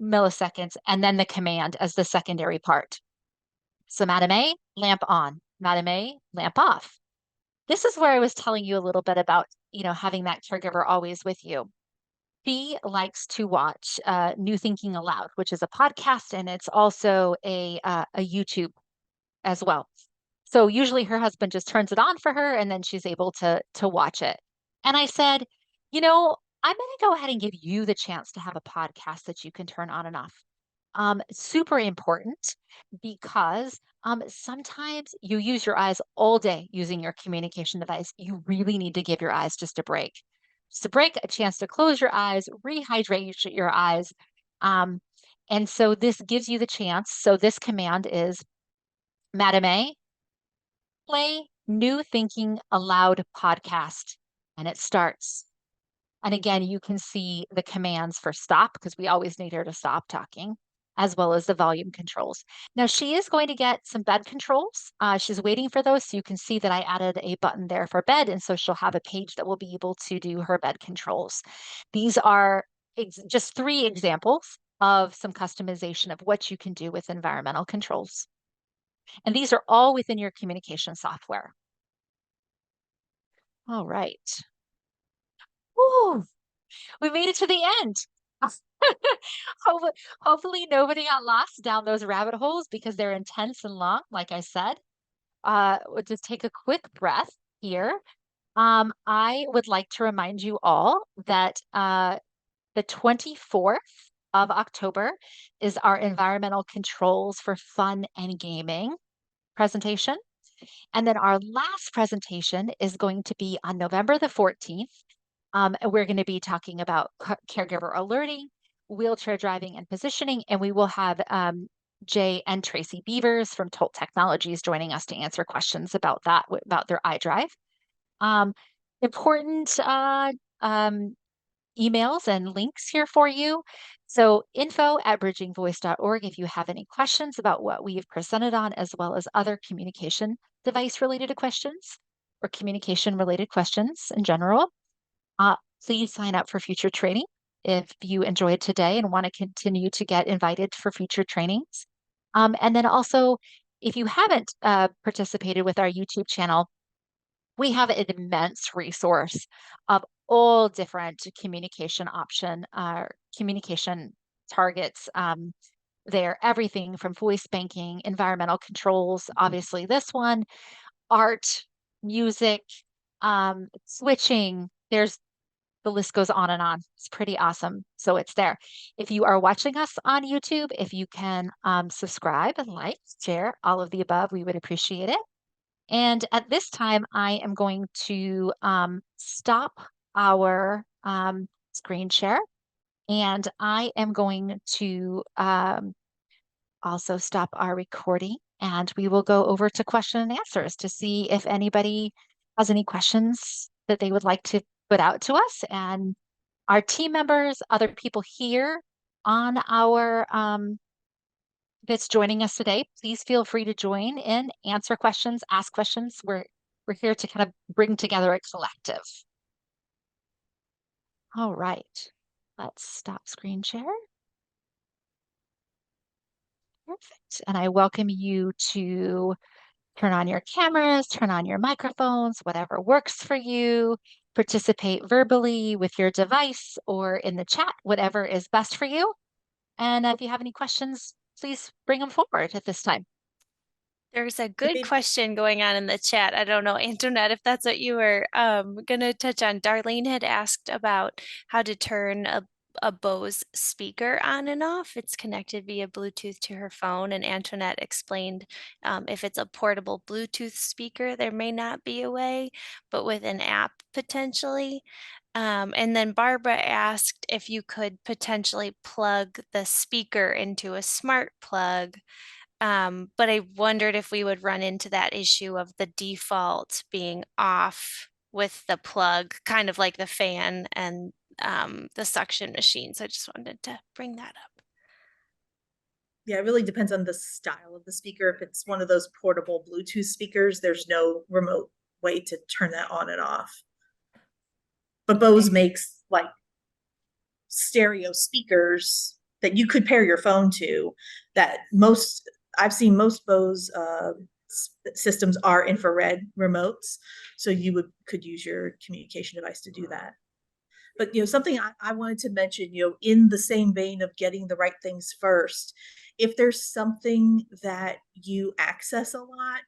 A: milliseconds, and then the command as the secondary part. So Madam A, lamp on. Madam A, lamp off. This is where I was telling you a little bit about, having that caregiver always with you. She likes to watch New Thinking Aloud, which is a podcast, and it's also a YouTube as well. So usually her husband just turns it on for her, and then she's able to watch it. And I said, I'm going to go ahead and give you the chance to have a podcast that you can turn on and off. Super important because sometimes you use your eyes all day using your communication device. You really need to give your eyes just a break. Just a break, a chance to close your eyes, rehydrate your eyes. And so this gives you the chance. So this command is, Madam A, play New Thinking Aloud podcast. And it starts. And again, you can see the commands for stop, because we always need her to stop talking, as well as the volume controls. Now she is going to get some bed controls. She's waiting for those. So you can see that I added a button there for bed. And so she'll have a page that will be able to do her bed controls. These are just 3 examples of some customization of what you can do with environmental controls. And these are all within your communication software. All right. Ooh, we made it to the end. Hopefully, hopefully nobody got lost down those rabbit holes because they're intense and long, like I said. We'll just take a quick breath here. I would like to remind you all that the 24th of October is our environmental controls for fun and gaming presentation. And then our last presentation is going to be on November the 14th. And we're going to be talking about caregiver alerting, wheelchair driving and positioning, and we will have Jay and Tracy Beavers from Tolt Technologies joining us to answer questions about that, about their iDrive. Important emails and links here for you. So info@bridgingvoice.org if you have any questions about what we've presented on, as well as other communication device related questions or communication related questions in general. Please sign up for future training if you enjoyed today and want to continue to get invited for future trainings. And then also, if you haven't participated with our YouTube channel, we have an immense resource of all different communication communication targets. There, everything from voice banking, environmental controls, obviously this one, art, music, switching. The list goes on and on. It's pretty awesome. So it's there. If you are watching us on YouTube, if you can subscribe and like, share, all of the above, we would appreciate it. And at this time, I am going to stop our screen share. And I am going to also stop our recording. And we will go over to question and answers to see if anybody has any questions that they would like to put out to us. And our team members, other people here on our that's joining us today, please feel free to join in, answer questions, ask questions. We're here to kind of bring together a collective. All right, let's stop screen share. Perfect. And I welcome you to turn on your cameras, turn on your microphones, whatever works for you. Participate verbally with your device or in the chat, whatever is best for you. And if you have any questions, please bring them forward at this time.
D: There's a good question going on in the chat. I don't know, Antoinette, if that's what you were going to touch on. Darlene had asked about how to turn a Bose speaker on and off. It's connected via Bluetooth to her phone, and Antoinette explained if it's a portable Bluetooth speaker, there may not be a way, but with an app potentially. And then Barbara asked if you could potentially plug the speaker into a smart plug. But I wondered if we would run into that issue of the default being off with the plug, kind of like the fan and the suction machine. So I just wanted to bring that up.
B: Yeah, it really depends on the style of the speaker. If it's one of those portable Bluetooth speakers, there's no remote way to turn that on and off. But Bose makes like stereo speakers that you could pair your phone to, that I've seen most Bose systems are infrared remotes, so you could use your communication device to do that. But something I wanted to mention, in the same vein of getting the right things first, if there's something that you access a lot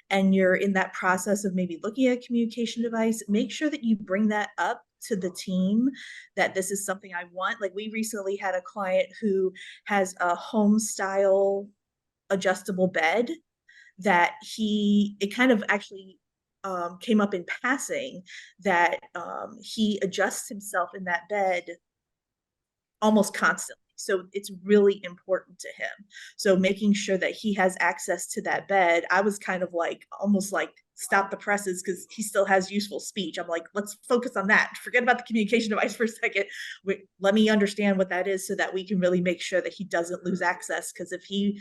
B: and you're in that process of maybe looking at a communication device, make sure that you bring that up to the team, that this is something I want. Like, we recently had a client who has a home style adjustable bed that it kind of actually came up in passing that he adjusts himself in that bed almost constantly. So it's really important to him. So making sure that he has access to that bed, I was kind of like, almost like, stop the presses, because he still has useful speech. I'm like, let's focus on that. Forget about the communication device for a second. Let me understand what that is so that we can really make sure that he doesn't lose access. Because if he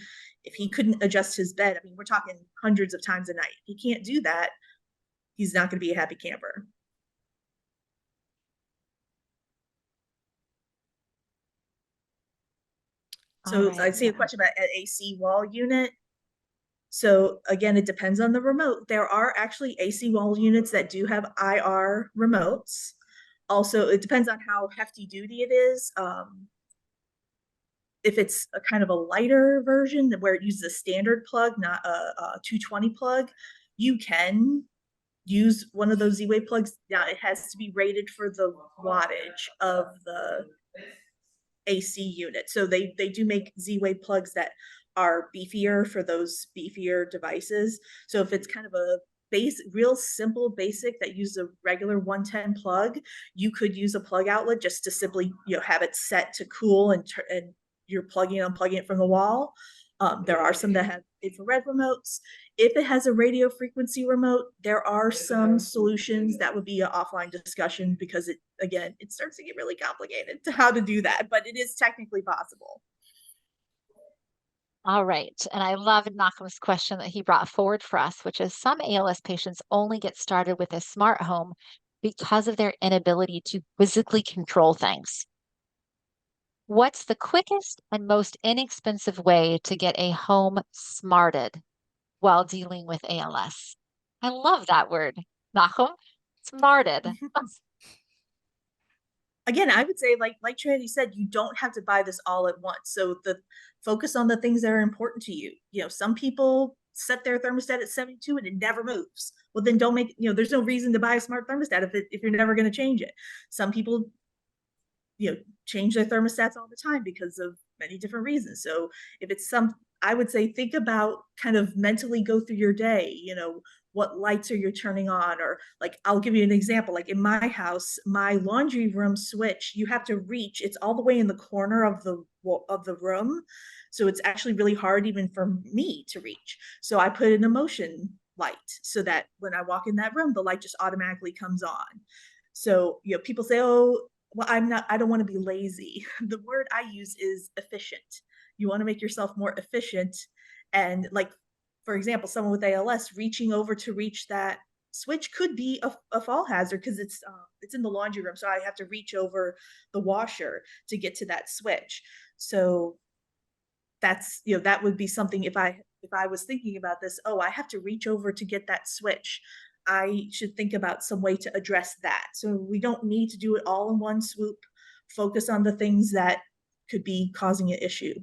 B: couldn't adjust his bed, I mean, we're talking hundreds of times a night. If he can't do that, he's not going to be a happy camper. So right, I see a question about an AC wall unit. So again, it depends on the remote. There are actually AC wall units that do have IR remotes. Also, it depends on how hefty duty it is. if it's a kind of a lighter version where it uses a standard plug, not a 220 plug, you can use one of those Z-Wave plugs. Now it has to be rated for the wattage of the AC unit. So they do make Z-Wave plugs that are beefier for those beefier devices. So if it's kind of a real simple basic that uses a regular 110 plug, you could use a plug outlet just to simply, you know, have it set to cool and you're plugging and unplugging it from the wall. There are some that have infrared remotes. If it has a radio frequency remote, there are some solutions that would be an offline discussion because again, it starts to get really complicated to how to do that, but it is technically possible.
A: All right. And I love Nakam's question that he brought forward for us, which is some ALS patients only get started with a smart home because of their inability to physically control things. What's the quickest and most inexpensive way to get a home smarted while dealing with ALS? I love that word, Nakam, smarted.
B: Again, I would say, like Trinity said, you don't have to buy this all at once. So focus on the things that are important to you. You know, some people set their thermostat at 72 and it never moves. Well, then don't make, you know, there's no reason to buy a smart thermostat if you're never going to change it. Some people, you know, change their thermostats all the time because of many different reasons. So if it's I would say, think about kind of mentally go through your day, you know, what lights are you turning on? Or like, I'll give you an example. Like in my house, my laundry room switch, you have to reach, it's all the way in the corner of the room. So it's actually really hard even for me to reach. So I put in a motion light so that when I walk in that room, the light just automatically comes on. So, you know, people say, oh, well, I don't want to be lazy. The word I use is efficient. You want to make yourself more efficient. And like, for example, someone with ALS reaching over to reach that switch could be a fall hazard because it's in the laundry room. So I have to reach over the washer to get to that switch. So that's, you know, that would be something if I was thinking about this, oh, I have to reach over to get that switch. I should think about some way to address that. So we don't need to do it all in one swoop. Focus on the things that could be causing an issue.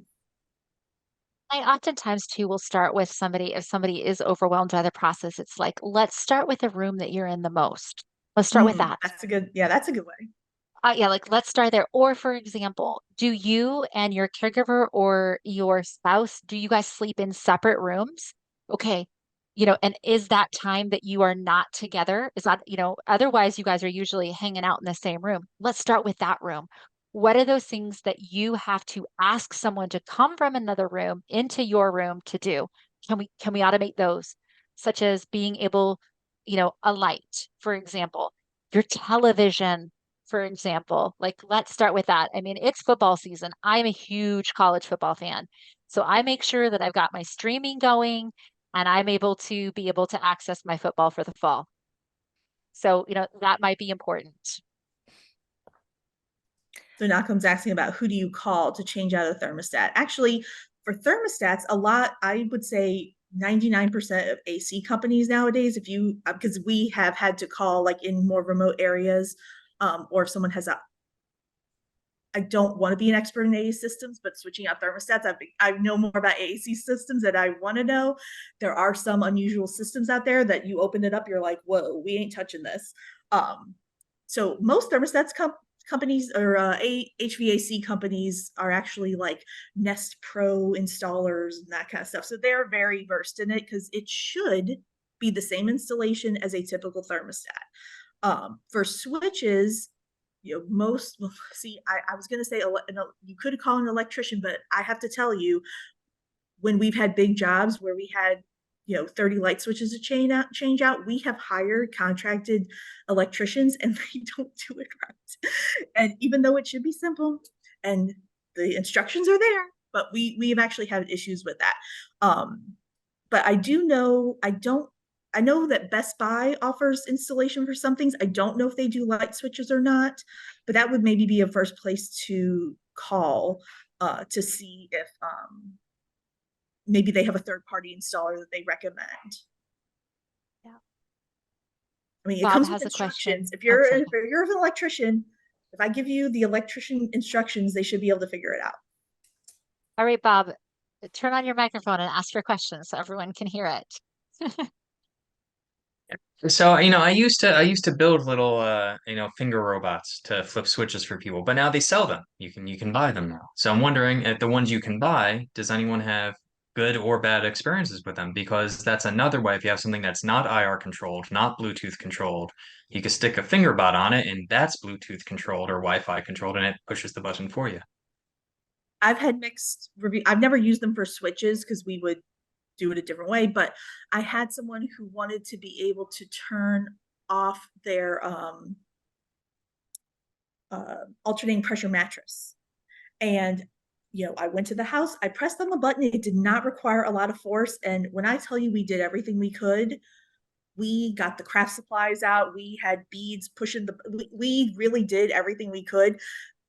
A: I oftentimes too will start with somebody, if somebody is overwhelmed by the process, it's like, let's start with the room that you're in the most. Let's start with that.
B: That's a good, yeah, that's a good way.
A: Yeah, like let's start there. Or for example, do you and your caregiver or your spouse, do you guys sleep in separate rooms? Okay. You know, and is that time that you are not together? Is that, you know, otherwise you guys are usually hanging out in the same room. Let's start with that room. What are those things that you have to ask someone to come from another room into your room to do? Can we automate those? Such as being able, you know, a light, for example, your television, for example. Like, let's start with that. I mean, it's football season. I'm a huge college football fan. So I make sure that I've got my streaming going and I'm able to access my football for the fall. So, you know, that might be important.
B: So now comes asking about who do you call to change out a thermostat? Actually, for thermostats, a lot, I would say 99% of AC companies nowadays, if you, because we have had to call like in more remote areas, or if someone has I don't want to be an expert in AAC systems, but switching out thermostats, I know more about AAC systems than I want to know. There are some unusual systems out there that you open it up, you're like, whoa, we ain't touching this. So most thermostats companies or HVAC companies are actually like Nest Pro installers and that kind of stuff. So they're very versed in it because it should be the same installation as a typical thermostat. For switches, you know, most, well, see, I was going to say, you could call an electrician, but I have to tell you, when we've had big jobs where we had, you know, 30 light switches to change out, we have hired contracted electricians and they don't do it right. And even though it should be simple and the instructions are there, but we have actually had issues with that. But I do know, I know that Best Buy offers installation for some things. I don't know if they do light switches or not, but that would maybe be a first place to call to see if maybe they have a third-party installer that they recommend.
A: Yeah.
B: I mean, it
A: Bob
B: comes
A: has
B: with
A: a question.
B: instructions. If you're an electrician, if I give you the electrician instructions, they should be able to figure it out.
A: All right, Bob, turn on your microphone and ask your question so everyone can hear it.
E: So, I used to build little finger robots to flip switches for people, but now they sell them. You can buy them now. So I'm wondering if the ones you can buy, does anyone have good or bad experiences with them? Because that's another way if you have something that's not IR controlled, not Bluetooth controlled, you can stick a finger bot on it and that's Bluetooth controlled or Wi-Fi controlled and it pushes the button for you.
B: I've had mixed review. I've never used them for switches because we would do it a different way, but I had someone who wanted to be able to turn off their alternating pressure mattress. And I went to the house, I pressed on the button, it did not require a lot of force. And when I tell you we did everything we could, we got the craft supplies out, we had beads pushing we really did everything we could.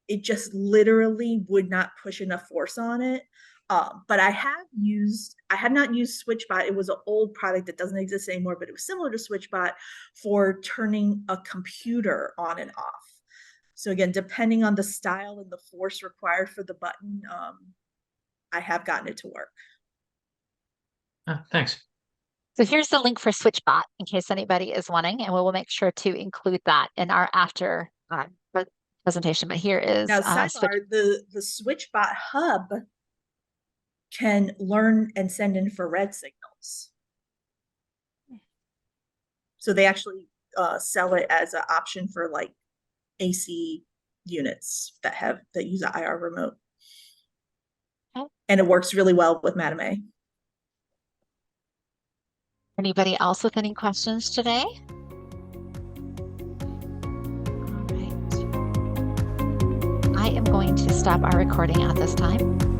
B: It just literally would not push enough force on it. But I have not used SwitchBot. It was an old product that doesn't exist anymore, but it was similar to SwitchBot for turning a computer on and off. So again, depending on the style and the force required for the button, I have gotten it to work.
E: Thanks.
A: So here's the link for SwitchBot in case anybody is wanting, and we will make sure to include that in our after presentation. But here is
B: now sidebar, the SwitchBot hub can learn and send infrared signals. So they actually sell it as an option for like AC units that use an IR remote. Okay. And it works really well with Madame A.
A: Anybody else with any questions today? All right. I am going to stop our recording at this time.